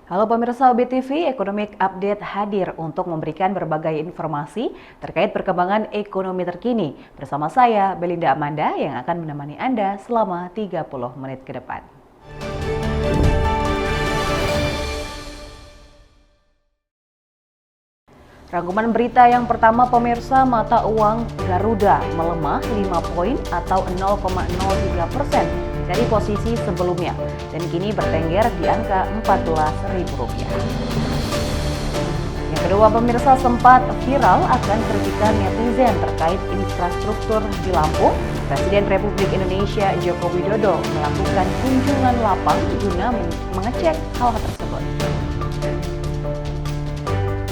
Halo pemirsa OBTV, Economic Update hadir untuk memberikan berbagai informasi terkait perkembangan ekonomi terkini. Bersama saya, Belinda Amanda, yang akan menemani Anda selama 30 menit ke depan. Rangkuman berita yang pertama pemirsa, mata uang Garuda melemah 5 poin atau 0,03% dari posisi sebelumnya dan kini bertengger di angka Rp14.000. Yang kedua pemirsa, sempat viral akan kritikan netizen terkait infrastruktur di Lampung. Presiden Republik Indonesia Joko Widodo melakukan kunjungan lapang guna mengecek hal tersebut.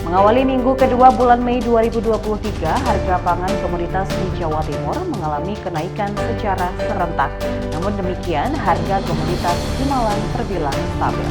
Mengawali minggu kedua bulan Mei 2023, harga pangan komoditas di Jawa Timur mengalami kenaikan secara serentak. Namun demikian, harga komoditas di Malang terbilang stabil.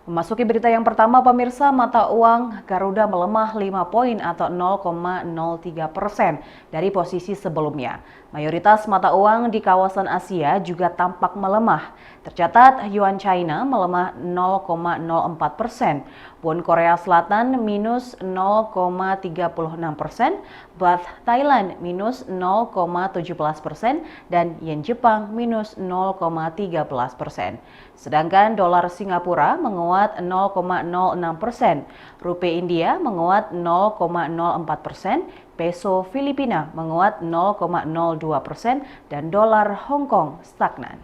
Memasuki berita yang pertama pemirsa, mata uang Garuda melemah 5 poin atau 0,03% dari posisi sebelumnya. Mayoritas mata uang di kawasan Asia juga tampak melemah. Tercatat Yuan China melemah 0,04%, Won Korea Selatan minus 0,36%, Baht Thailand minus 0,17%, dan Yen Jepang minus 0,13%. Sedangkan dolar Singapura menguat 0,06%, rupiah India menguat 0,04%, peso Filipina menguat 0,02%, dan dolar Hong Kong stagnan.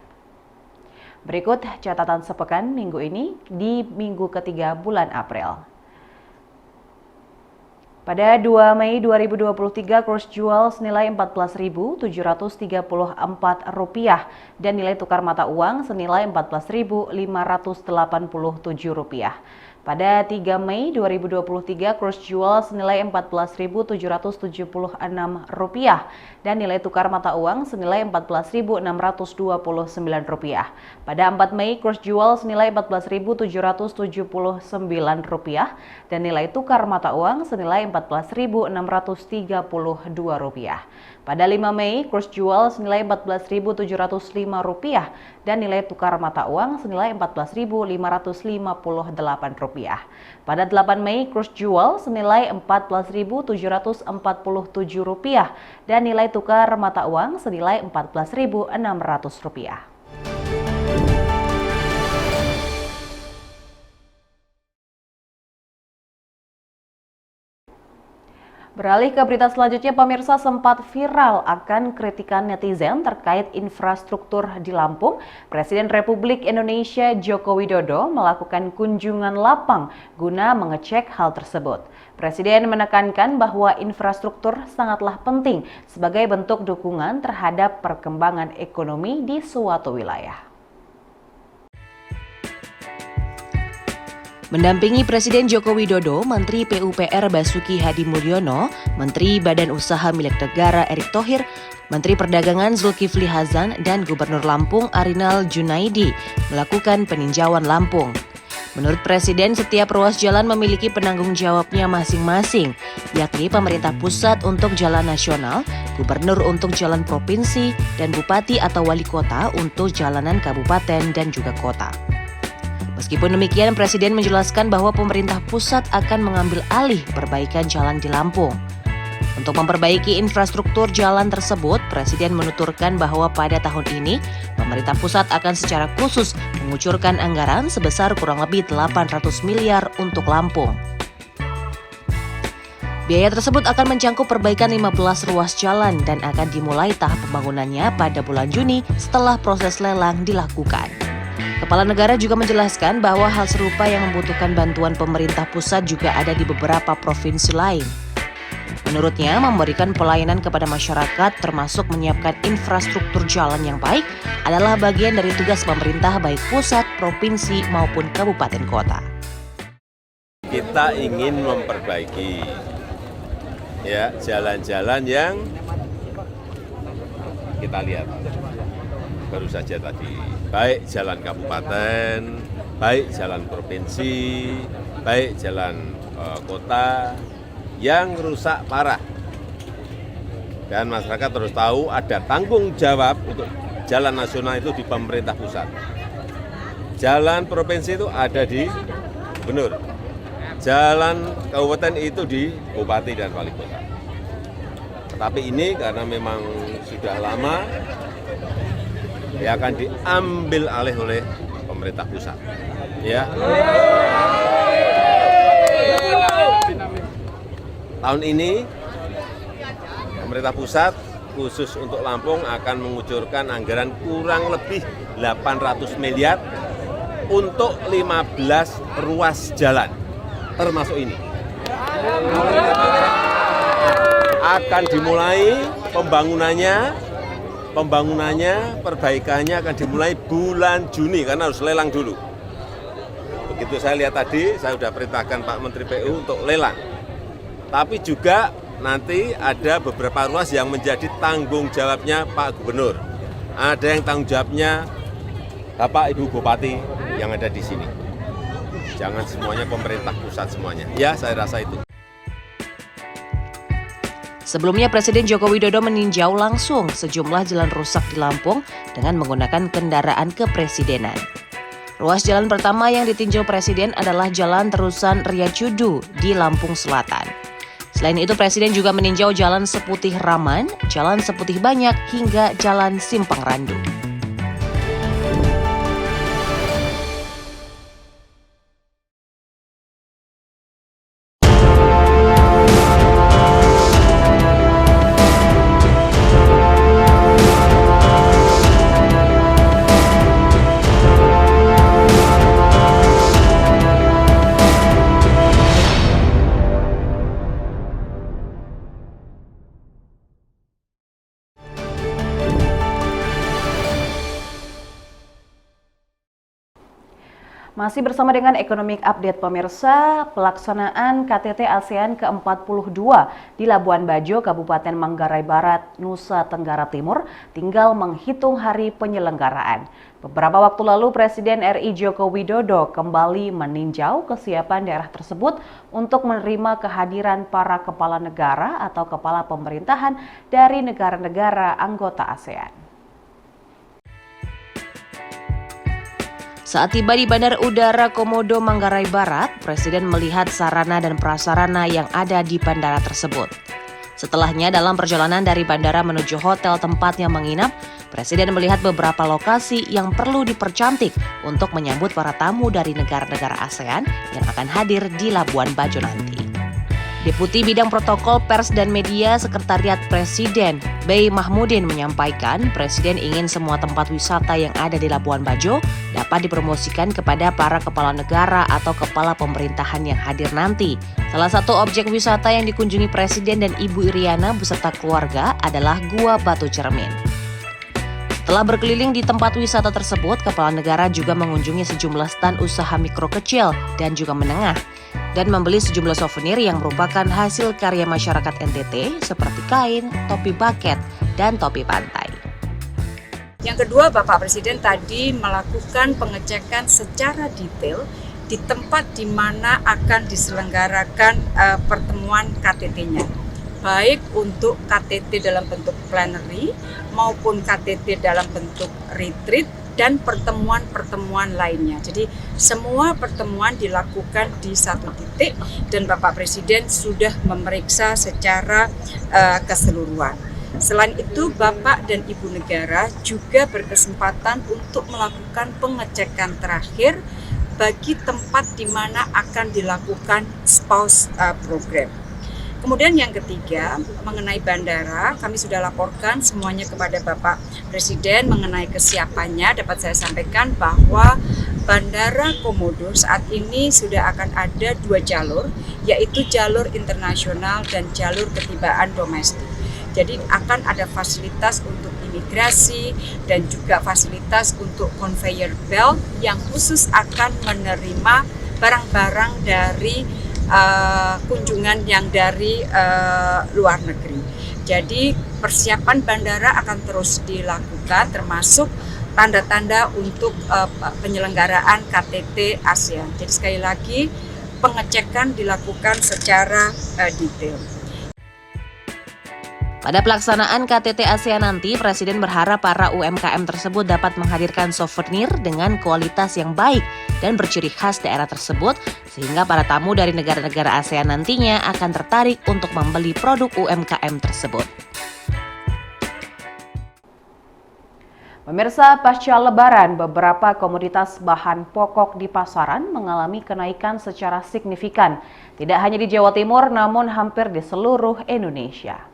Berikut catatan sepekan minggu ini di minggu ketiga bulan April. Pada 2 Mei 2023, kurs jual senilai Rp14.734 dan nilai tukar mata uang senilai Rp14.587. Pada 3 Mei 2023, kurs jual senilai Rp14.776 dan nilai tukar mata uang senilai Rp14.629. Pada 4 Mei, kurs jual senilai Rp14.779 dan nilai tukar mata uang senilai Rp14.632. Pada 5 Mei, kurs jual senilai Rp14.705 dan nilai tukar mata uang senilai Rp14.558. Pada 8 Mei, kurs jual senilai Rp14.747 dan nilai tukar mata uang senilai Rp14.600. Beralih ke berita selanjutnya, pemirsa, sempat viral akan kritikan netizen terkait infrastruktur di Lampung. Presiden Republik Indonesia Joko Widodo melakukan kunjungan lapang guna mengecek hal tersebut. Presiden menekankan bahwa infrastruktur sangatlah penting sebagai bentuk dukungan terhadap perkembangan ekonomi di suatu wilayah. Mendampingi Presiden Joko Widodo, Menteri PUPR Basuki Hadi Mulyono, Menteri Badan Usaha Milik Negara Erick Thohir, Menteri Perdagangan Zulkifli Hasan, dan Gubernur Lampung Arinal Junaidi melakukan peninjauan Lampung. Menurut Presiden, setiap ruas jalan memiliki penanggung jawabnya masing-masing, yakni pemerintah pusat untuk jalan nasional, gubernur untuk jalan provinsi, dan bupati atau wali kota untuk jalanan kabupaten dan juga kota. Meskipun demikian, Presiden menjelaskan bahwa pemerintah pusat akan mengambil alih perbaikan jalan di Lampung. Untuk memperbaiki infrastruktur jalan tersebut, Presiden menuturkan bahwa pada tahun ini, pemerintah pusat akan secara khusus mengucurkan anggaran sebesar kurang lebih 800 miliar untuk Lampung. Biaya tersebut akan mencangkup perbaikan 15 ruas jalan dan akan dimulai tahap pembangunannya pada bulan Juni setelah proses lelang dilakukan. Kepala negara juga menjelaskan bahwa hal serupa yang membutuhkan bantuan pemerintah pusat juga ada di beberapa provinsi lain. Menurutnya, memberikan pelayanan kepada masyarakat termasuk menyiapkan infrastruktur jalan yang baik adalah bagian dari tugas pemerintah baik pusat, provinsi maupun kabupaten kota. Kita ingin memperbaiki jalan-jalan yang kita lihat baru saja tadi, baik jalan kabupaten, baik jalan provinsi, baik jalan kota yang rusak parah. Dan masyarakat terus tahu ada tanggung jawab untuk jalan nasional itu di pemerintah pusat. Jalan provinsi itu ada di gubernur. Jalan kabupaten itu di bupati dan wali kota. Tetapi ini karena memang sudah lama, ya akan diambil alih oleh pemerintah pusat. Ya. Tahun ini pemerintah pusat khusus untuk Lampung akan mengucurkan anggaran kurang lebih 800 miliar untuk 15 ruas jalan, termasuk ini. Akan dimulai pembangunannya, perbaikannya akan dimulai bulan Juni karena harus lelang dulu. Begitu saya lihat tadi, saya sudah perintahkan Pak Menteri PU untuk lelang. Tapi juga nanti ada beberapa ruas yang menjadi tanggung jawabnya Pak Gubernur. Ada yang tanggung jawabnya Bapak Ibu Bupati yang ada di sini. Jangan semuanya pemerintah pusat semuanya. Ya, saya rasa itu. Sebelumnya Presiden Joko Widodo meninjau langsung sejumlah jalan rusak di Lampung dengan menggunakan kendaraan kepresidenan. Ruas jalan pertama yang ditinjau Presiden adalah Jalan Terusan Riyacudu di Lampung Selatan. Selain itu Presiden juga meninjau Jalan Seputih Raman, Jalan Seputih Banyak hingga Jalan Simpang Randu. Masih bersama dengan Economic Update pemirsa, pelaksanaan KTT ASEAN ke-42 di Labuan Bajo, Kabupaten Manggarai Barat, Nusa Tenggara Timur, tinggal menghitung hari penyelenggaraan. Beberapa waktu lalu Presiden RI Joko Widodo kembali meninjau kesiapan daerah tersebut untuk menerima kehadiran para kepala negara atau kepala pemerintahan dari negara-negara anggota ASEAN. Saat tiba di Bandar Udara Komodo Manggarai Barat, Presiden melihat sarana dan prasarana yang ada di bandara tersebut. Setelahnya dalam perjalanan dari bandara menuju hotel tempatnya menginap, Presiden melihat beberapa lokasi yang perlu dipercantik untuk menyambut para tamu dari negara-negara ASEAN yang akan hadir di Labuan Bajo nanti. Deputi Bidang Protokol Pers dan Media Sekretariat Presiden, Bey Mahmudin menyampaikan Presiden ingin semua tempat wisata yang ada di Labuan Bajo dapat dipromosikan kepada para kepala negara atau kepala pemerintahan yang hadir nanti. Salah satu objek wisata yang dikunjungi Presiden dan Ibu Iriana beserta keluarga adalah Gua Batu Cermin. Setelah berkeliling di tempat wisata tersebut, kepala negara juga mengunjungi sejumlah stan usaha mikro kecil dan juga menengah dan membeli sejumlah souvenir yang merupakan hasil karya masyarakat NTT seperti kain, topi baket, dan topi pantai. Yang kedua, Bapak Presiden tadi melakukan pengecekan secara detail di tempat di mana akan diselenggarakan pertemuan KTT-nya. Baik untuk KTT dalam bentuk plenary maupun KTT dalam bentuk retreat dan pertemuan-pertemuan lainnya. Jadi semua pertemuan dilakukan di satu titik dan Bapak Presiden sudah memeriksa secara keseluruhan. Selain itu, Bapak dan Ibu Negara juga berkesempatan untuk melakukan pengecekan terakhir bagi tempat di mana akan dilakukan spouse program. Kemudian yang ketiga, mengenai bandara, kami sudah laporkan semuanya kepada Bapak Presiden mengenai kesiapannya. Dapat saya sampaikan bahwa Bandara Komodo saat ini sudah akan ada 2 jalur, yaitu jalur internasional dan jalur ketibaan domestik. Jadi akan ada fasilitas untuk imigrasi dan juga fasilitas untuk conveyor belt yang khusus akan menerima barang-barang dari kunjungan yang dari luar negeri. Jadi persiapan bandara akan terus dilakukan termasuk tanda-tanda untuk penyelenggaraan KTT ASEAN. Jadi sekali lagi pengecekan dilakukan secara detail. Pada pelaksanaan KTT ASEAN nanti, Presiden berharap para UMKM tersebut dapat menghadirkan souvenir dengan kualitas yang baik dan berciri khas daerah tersebut, sehingga para tamu dari negara-negara ASEAN nantinya akan tertarik untuk membeli produk UMKM tersebut. Pemirsa, pasca Lebaran, beberapa komoditas bahan pokok di pasaran mengalami kenaikan secara signifikan. Tidak hanya di Jawa Timur, namun hampir di seluruh Indonesia.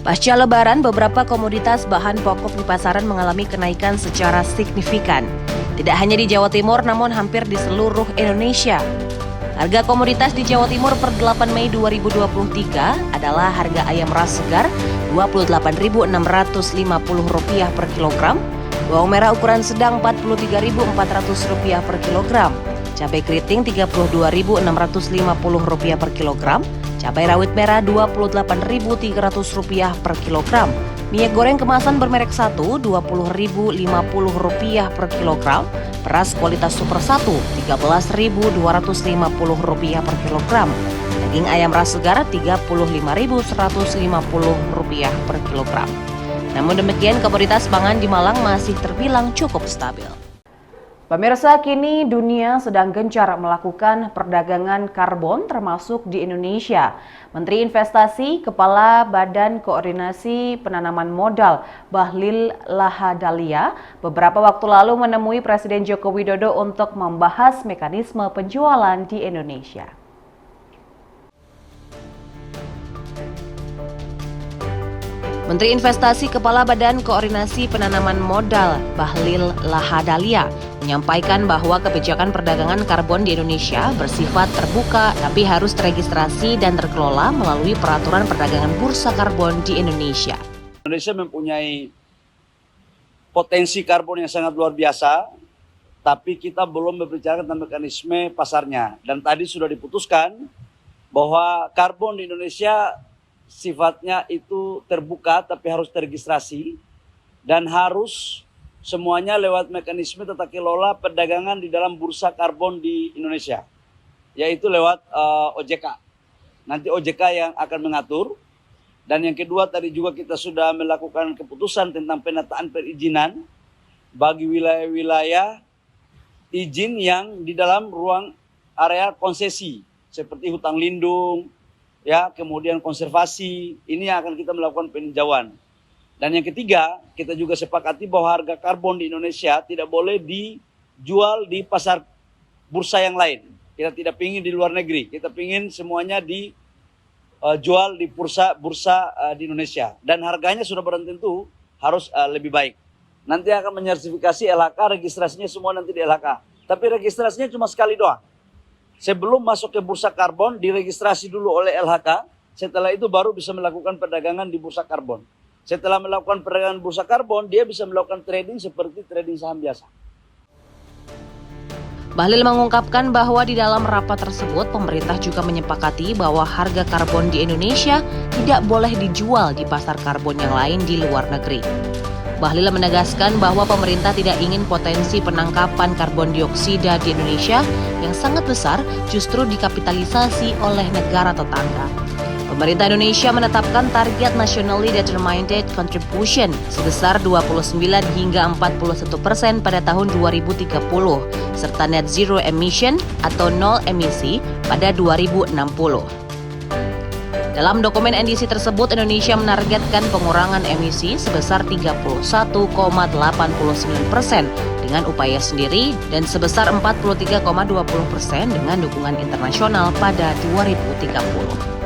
Pasca Lebaran, beberapa komoditas bahan pokok di pasaran mengalami kenaikan secara signifikan. Tidak hanya di Jawa Timur, namun hampir di seluruh Indonesia. Harga komoditas di Jawa Timur per 8 Mei 2023 adalah harga ayam ras segar Rp28.650 per kilogram, bawang merah ukuran sedang Rp43.400 per kilogram, cabai keriting Rp32.650 per kilogram, cabai rawit merah Rp28.300 per kilogram, minyak goreng kemasan bermerek 1 Rp20.050 per kilogram, beras kualitas super 1 Rp13.250 per kilogram, daging ayam ras segar Rp35.150 per kilogram. Namun demikian, komoditas pangan di Malang masih terbilang cukup stabil. Pemirsa, kini dunia sedang gencar melakukan perdagangan karbon termasuk di Indonesia. Menteri Investasi, Kepala Badan Koordinasi Penanaman Modal, Bahlil Lahadalia, beberapa waktu lalu menemui Presiden Joko Widodo untuk membahas mekanisme penjualan di Indonesia. Menteri Investasi Kepala Badan Koordinasi Penanaman Modal, Bahlil Lahadalia, menyampaikan bahwa kebijakan perdagangan karbon di Indonesia bersifat terbuka tapi harus teregistrasi dan terkelola melalui peraturan perdagangan bursa karbon di Indonesia. Indonesia mempunyai potensi karbon yang sangat luar biasa, tapi kita belum berbicara tentang mekanisme pasarnya. Dan tadi sudah diputuskan bahwa karbon di Indonesia sifatnya itu terbuka tapi harus teregistrasi dan harus semuanya lewat mekanisme tata kelola perdagangan di dalam bursa karbon di Indonesia, yaitu lewat OJK. Nanti OJK yang akan mengatur. Dan yang kedua, tadi juga kita sudah melakukan keputusan tentang penataan perizinan bagi wilayah-wilayah izin yang di dalam ruang area konsesi seperti hutan lindung, ya, kemudian konservasi. Ini yang akan kita melakukan peninjauan. Dan yang ketiga, kita juga sepakati bahwa harga karbon di Indonesia tidak boleh dijual di pasar bursa yang lain. Kita tidak ingin di luar negeri, kita ingin semuanya dijual di bursa di Indonesia. Dan harganya sudah barang tentu harus lebih baik. Nanti akan menyertifikasi LHK, registrasinya semua nanti di LHK. Tapi registrasinya cuma sekali doang. Sebelum masuk ke bursa karbon, diregistrasi dulu oleh LHK. Setelah itu baru bisa melakukan perdagangan di bursa karbon. Setelah melakukan perdagangan bursa karbon, dia bisa melakukan trading seperti trading saham biasa. Bahlil mengungkapkan bahwa di dalam rapat tersebut, pemerintah juga menyepakati bahwa harga karbon di Indonesia tidak boleh dijual di pasar karbon yang lain di luar negeri. Bahlil menegaskan bahwa pemerintah tidak ingin potensi penangkapan karbon dioksida di Indonesia yang sangat besar justru dikapitalisasi oleh negara tetangga. Pemerintah Indonesia menetapkan target Nationally Determined Contribution sebesar 29 hingga 41% pada tahun 2030, serta net zero emission atau nol emisi pada 2060. Dalam dokumen NDC tersebut, Indonesia menargetkan pengurangan emisi sebesar 31,89% dengan upaya sendiri dan sebesar 43,20% dengan dukungan internasional pada 2030.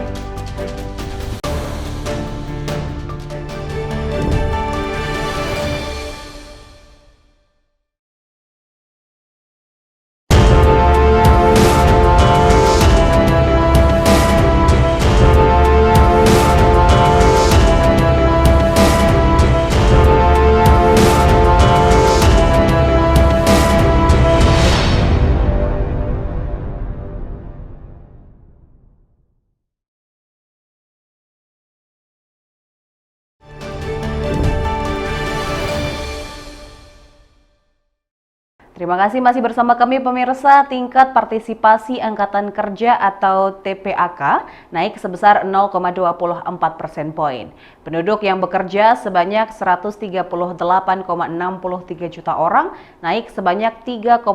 Terima kasih masih bersama kami pemirsa. Tingkat partisipasi Angkatan Kerja atau TPAK naik sebesar 0,24 persen poin. Penduduk yang bekerja sebanyak 138,63 juta orang, naik sebanyak 3,02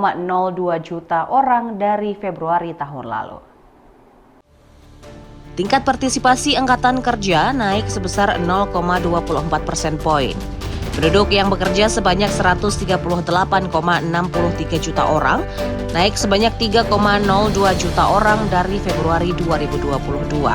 juta orang dari Februari tahun lalu. Tingkat partisipasi Angkatan Kerja naik sebesar 0,24 persen poin. Penduduk yang bekerja sebanyak 138,63 juta orang, naik sebanyak 3,02 juta orang dari Februari 2022.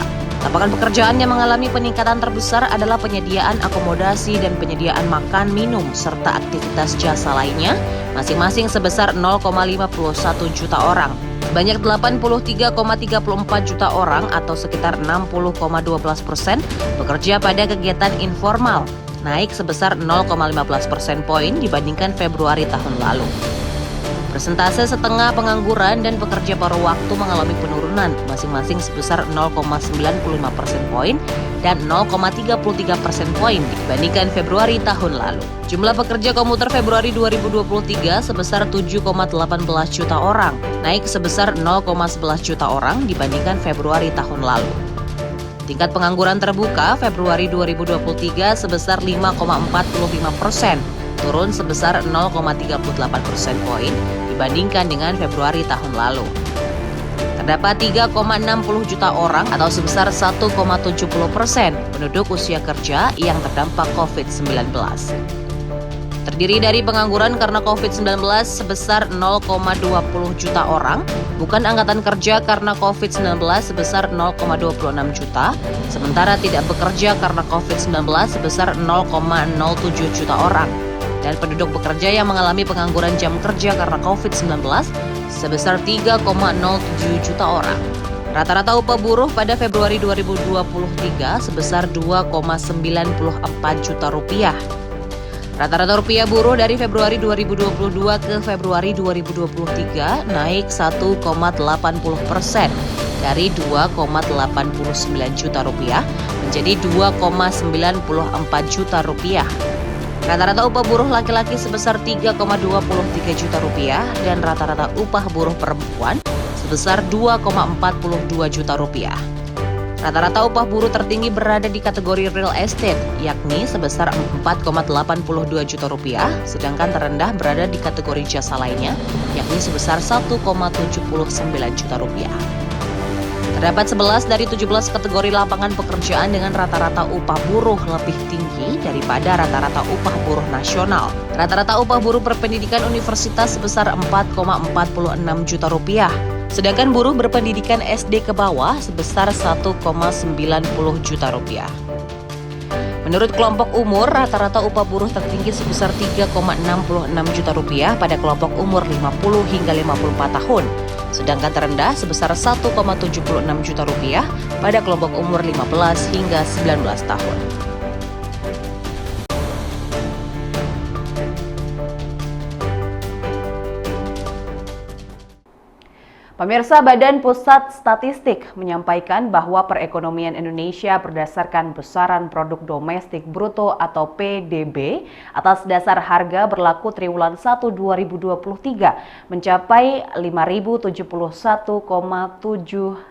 Lapangan pekerjaan yang mengalami peningkatan terbesar adalah penyediaan akomodasi dan penyediaan makan, minum, serta aktivitas jasa lainnya, masing-masing sebesar 0,51 juta orang. Sebanyak 83,34 juta orang atau sekitar 60,12% bekerja pada kegiatan informal, naik sebesar 0,15 persen poin dibandingkan Februari tahun lalu. Persentase setengah pengangguran dan pekerja paruh waktu mengalami penurunan masing-masing sebesar 0,95 persen poin dan 0,33 persen poin dibandingkan Februari tahun lalu. Jumlah pekerja komuter Februari 2023 sebesar 7,18 juta orang, naik sebesar 0,11 juta orang dibandingkan Februari tahun lalu. Tingkat pengangguran terbuka Februari 2023 sebesar 5,45%, turun sebesar 0,38 persen poin dibandingkan dengan Februari tahun lalu. Terdapat 3,60 juta orang atau sebesar 1,70% penduduk usia kerja yang terdampak COVID-19. Terdiri dari pengangguran karena COVID-19 sebesar 0,20 juta orang, bukan angkatan kerja karena COVID-19 sebesar 0,26 juta, sementara tidak bekerja karena COVID-19 sebesar 0,07 juta orang, dan penduduk bekerja yang mengalami pengangguran jam kerja karena COVID-19 sebesar 3,07 juta orang. Rata-rata upah buruh pada Februari 2023 sebesar 2,94 juta rupiah. Rata-rata rupiah buruh dari Februari 2022 ke Februari 2023 naik 1,80% dari 2,89 juta rupiah menjadi 2,94 juta rupiah. Rata-rata upah buruh laki-laki sebesar 3,23 juta rupiah dan rata-rata upah buruh perempuan sebesar 2,42 juta rupiah. Rata-rata upah buruh tertinggi berada di kategori real estate, yakni sebesar 4,82 juta rupiah, sedangkan terendah berada di kategori jasa lainnya, yakni sebesar 1,79 juta rupiah. Terdapat 11 dari 17 kategori lapangan pekerjaan dengan rata-rata upah buruh lebih tinggi daripada rata-rata upah buruh nasional. Rata-rata upah buruh berpendidikan universitas sebesar 4,46 juta rupiah. Sedangkan buruh berpendidikan SD ke bawah sebesar 1,90 juta rupiah. Menurut kelompok umur, rata-rata upah buruh tertinggi sebesar 3,66 juta rupiah pada kelompok umur 50 hingga 54 tahun. Sedangkan terendah sebesar 1,76 juta rupiah pada kelompok umur 15 hingga 19 tahun. Pemirsa, Badan Pusat Statistik menyampaikan bahwa perekonomian Indonesia berdasarkan besaran produk domestik bruto atau PDB atas dasar harga berlaku triwulan 1 2023 mencapai 5.071,7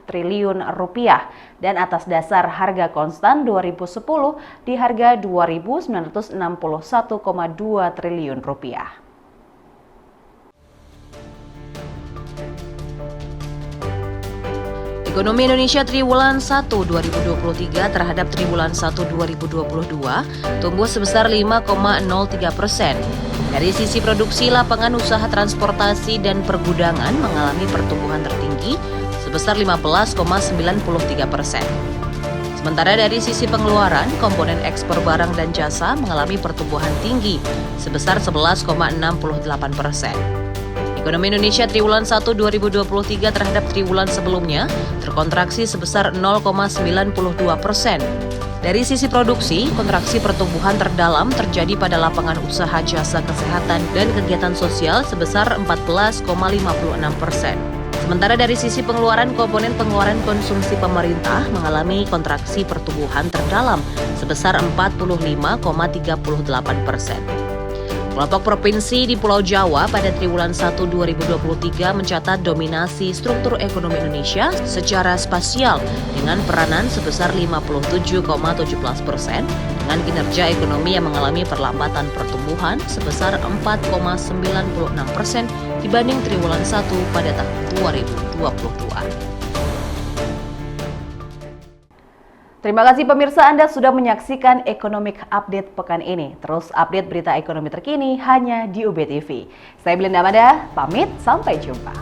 triliun rupiah dan atas dasar harga konstan 2010 di harga 2.961,2 triliun rupiah. Ekonomi Indonesia triwulan 1 2023 terhadap triwulan 1 2022 tumbuh sebesar 5,03%. Dari sisi produksi, lapangan usaha transportasi dan pergudangan mengalami pertumbuhan tertinggi sebesar 15,93%. Sementara dari sisi pengeluaran, komponen ekspor barang dan jasa mengalami pertumbuhan tinggi sebesar 11,68%. Ekonomi Indonesia triwulan 1 2023 terhadap triwulan sebelumnya terkontraksi sebesar 0,92%. Dari sisi produksi, kontraksi pertumbuhan terdalam terjadi pada lapangan usaha jasa kesehatan dan kegiatan sosial sebesar 14,56%. Sementara dari sisi pengeluaran, komponen pengeluaran konsumsi pemerintah mengalami kontraksi pertumbuhan terdalam sebesar 45,38%. Kelompok provinsi di Pulau Jawa pada triwulan 1 2023 mencatat dominasi struktur ekonomi Indonesia secara spasial dengan peranan sebesar 57,17%, dengan kinerja ekonomi yang mengalami perlambatan pertumbuhan sebesar 4,96% dibanding triwulan 1 pada tahun 2022. Terima kasih pemirsa, Anda sudah menyaksikan Economic Update pekan ini. Terus update berita ekonomi terkini hanya di UB TV. Saya Belinda Amanda, pamit, sampai jumpa.